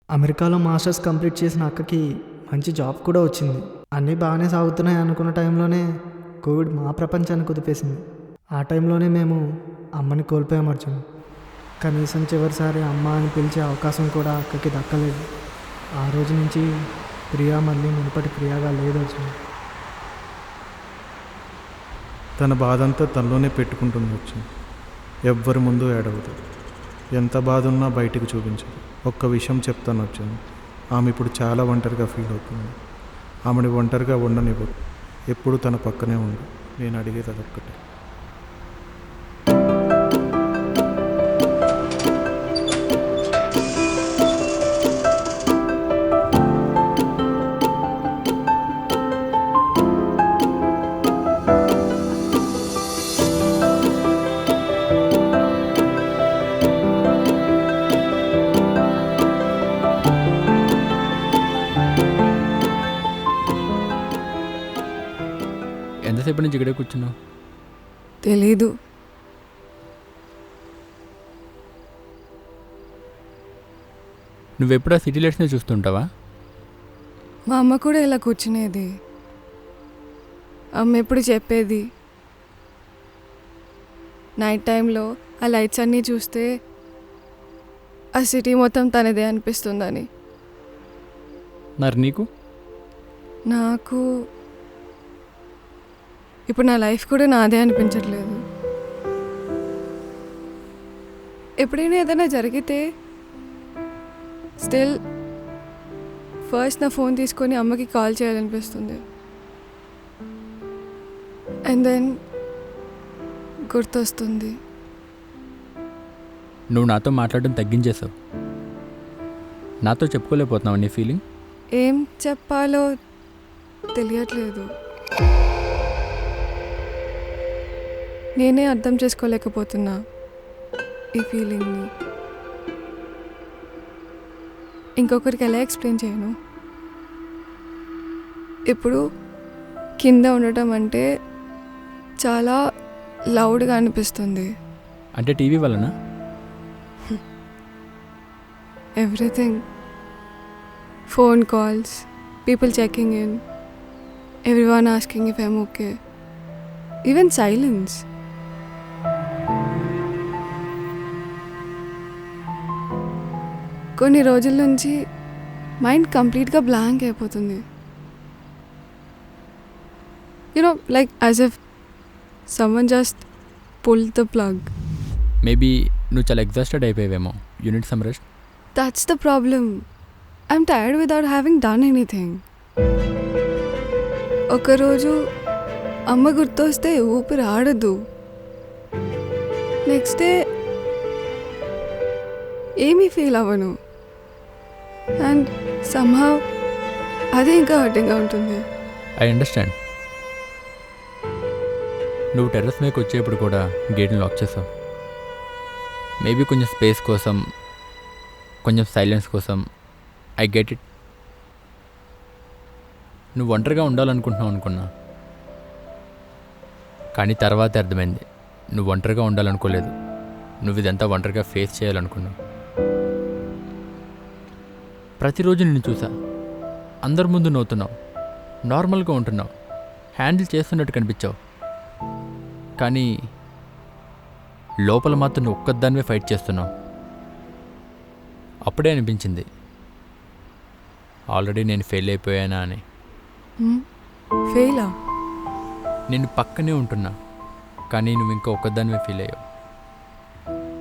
అమెరికాలో masters complete చేసిన అక్కకి మంచి జాబ్ కూడా వచ్చింది. అన్నీ బాగానే సాగుతున్నాయి అనుకున్న టైంలోనే కోవిడ్ మా ప్రపంచాన్ని కుదిపేసింది. ఆ టైంలోనే మేము అమ్మని కోల్పోయాం అర్జున్. కనీసం చివరిసారి అమ్మ అని పిలిచే అవకాశం కూడా అక్కకి దక్కలేదు. ఆ రోజు నుంచి ప్రియా మళ్ళీ మునుపటి ప్రియాగా లేదు అర్జున్. తన బాధంతా తనలోనే పెట్టుకుంటుంది వచ్చి. ఎవ్వరి ముందు ఏడవదు. ఎంత బాధ ఉన్నా బయటికి చూపించదు. ఒక్క విషయం చెప్తాను వచ్చాను, ఆమె ఇప్పుడు చాలా ఒంటరిగా ఫీల్ అవుతుంది. ఆమెని ఒంటరిగా ఉండనివ్వదు. ఎప్పుడు తన పక్కనే ఉండు. నేను అడిగేది అదొక్కటే. ఎంతసేపు నుంచి ఇక్కడే కూర్చున్నావు? తెలీదు. నువ్వెప్పుడు ఆ సిటీ లైట్స్నే చూస్తుంటావా? మా అమ్మ కూడా ఇలా కూర్చునేది. అమ్మ ఎప్పుడు చెప్పేది, నైట్ టైంలో ఆ లైట్స్ అన్నీ చూస్తే ఆ సిటీ మొత్తం తనదే అనిపిస్తుందని. మరి నీకు? నాకు ఇప్పుడు నా లైఫ్ కూడా నాదే అనిపించట్లేదు. ఎప్పుడైనా ఏదైనా జరిగితే స్టిల్ ఫస్ట్ నా ఫోన్ తీసుకొని అమ్మకి కాల్ చేయాలనిపిస్తుంది. అండ్ దెన్ గుర్తొస్తుంది. నువ్వు నాతో మాట్లాడడం తగ్గించేసావు. నాతో చెప్పుకోలేకపోతున్నావు నీ ఫీలింగ్? ఏం చెప్పాలో తెలియట్లేదు. నేనే అర్థం చేసుకోలేకపోతున్నా ఈ ఫీలింగ్ని. ఇంకొకరికి ఎలా ఎక్స్ప్లెయిన్ చేయను? ఇప్పుడు కింద ఉండటం అంటే చాలా లౌడ్గా అనిపిస్తుంది. అంటే టీవీ వలన? Everything. Phone calls, people checking in, everyone asking if I'm okay, even silence. కొన్ని రోజుల నుంచి మైండ్ కంప్లీట్గా బ్లాంక్ అయిపోతుంది. You know like as if someone just pull the plug. Maybe నువ్వు చాలా ఎగ్జాస్టెడ్ అయిపోయావేమో. You need some rest. That's the problem. I'm tired without having done anything. ఒకరోజు అమ్మ గుర్తొస్తే ఊపిరి ఆడదు. నెక్స్ట్ డే ఏమీ ఫీల్ అవ్వను. అండ్ సమ్హౌ అదే ఇంకా హర్టింగ్గా ఉంటుంది. I understand. నువ్వు టెర్రస్ మీదకి వచ్చేప్పుడు కూడా గేట్ని లాక్ చేసావు. మేబీ కొంచెం స్పేస్ కోసం, కొంచెం సైలెన్స్ కోసం. I get it. నువ్వు ఒంటరిగా ఉండాలనుకుంటున్నావు అనుకున్నా, కానీ తర్వాత అర్థమైంది నువ్వు ఒంటరిగా ఉండాలనుకోలేదు. నువ్వు ఇదంతా ఒంటరిగా ఫేస్ చేయాలనుకున్నావు. ప్రతిరోజు నిన్ను చూసా. అందరి ముందు నవ్వుతున్నావు, నార్మల్గా ఉంటున్నావు, హ్యాండిల్ చేస్తున్నట్టు కనిపించావు. కానీ లోపల మాత్రం నువ్వు ఒక్కదానివే ఫైట్ చేస్తున్నావు. అప్పుడే అనిపించింది ఆల్రెడీ నేను ఫెయిల్ అయిపోయానా అని. ఫెయిలా? నేను పక్కనే ఉంటున్నా, కానీ నువ్వు ఇంకా ఒక్కదానివే ఫీల్ అయ్యావు.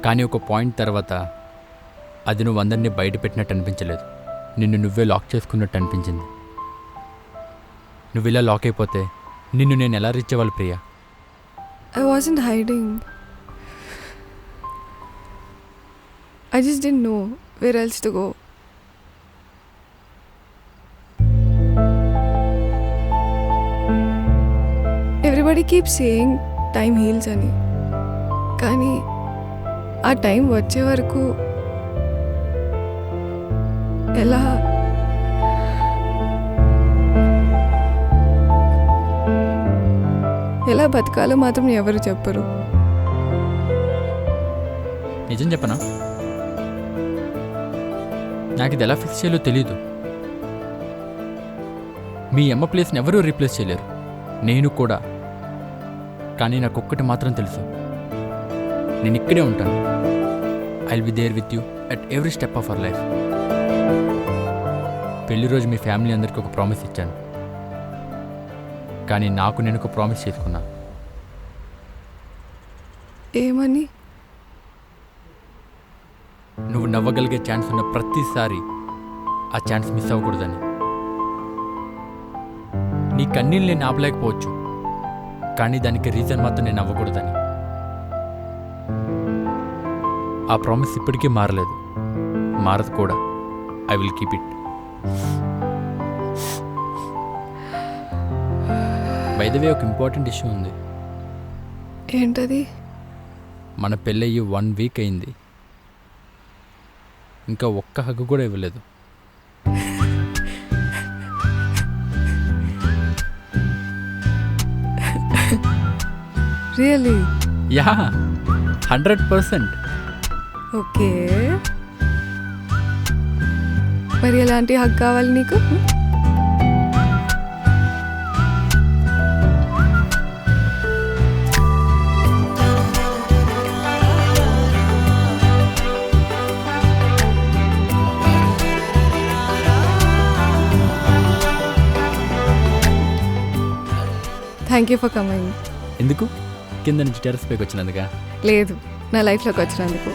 కానీ ఒక పాయింట్ తర్వాత అది నువ్వు అందరినీ బయట పెట్టినట్టు అనిపించలేదు. నిన్ను నువ్వే లాక్ చేసుకున్నట్టు అనిపించింది. నువ్వు ఇలా లాక్ అయిపోతే నిన్ను నేను ఎలా రీచ్ అవ్వాలి Priya? I wasn't hiding. I just didn't know where else to go. Everybody keeps saying time heals అని. కానీ ఆ టైం వచ్చే వరకు ఎలా బతకాలో మాత్రం ఎవరు చెప్పరు. నిజం చెప్పనా? నాకు ఇది ఎలా ఫిక్స్ చేయాలో తెలీదు. మీ అమ్మ ప్లేస్ని ఎవరూ రీప్లేస్ చేయలేరు, నేను కూడా. కానీ నాకు ఒక్కటి మాత్రం తెలుసు, నేను ఇక్కడే ఉంటాను. I will be there with you at every step of our life. పెళ్లి రోజు మీ ఫ్యామిలీ అందరికీ ఒక ప్రామిస్ ఇచ్చాను, కానీ నాకు నేను ఒక ప్రామిస్ చేసుకున్నా. ఏమని? నువ్వు నవ్వగలిగే ఛాన్స్ ఉన్న ప్రతిసారి ఆ ఛాన్స్ మిస్ అవ్వకూడదని. నీ కన్నీళ్ళు నేను ఆపలేకపోవచ్చు, కానీ దానికి రీజన్ మాత్రం నేను అవ్వకూడదని. ఆ ప్రామిస్ ఇప్పటికీ మారలేదు, మారదు కూడా. I will keep it. By the way, ఒక ఇంపార్టెంట్ ఇష్యూ ఉంది. ఏంటది? మన పెళ్ళయ్యి 1 వీక్ అయింది, ఇంకా ఒక్క హగ్గు కూడా ఇవ్వలేదు. రియలీ? యా, 100%. ఓకే, మరి ఎలాంటి హక్ కావాలి నీకు? Thank you for coming. ఎందుకు? కింద నుంచి టెర్రస్ పైకి వచ్చినందుగా? లేదు, నా లైఫ్లోకి వచ్చినందుకు.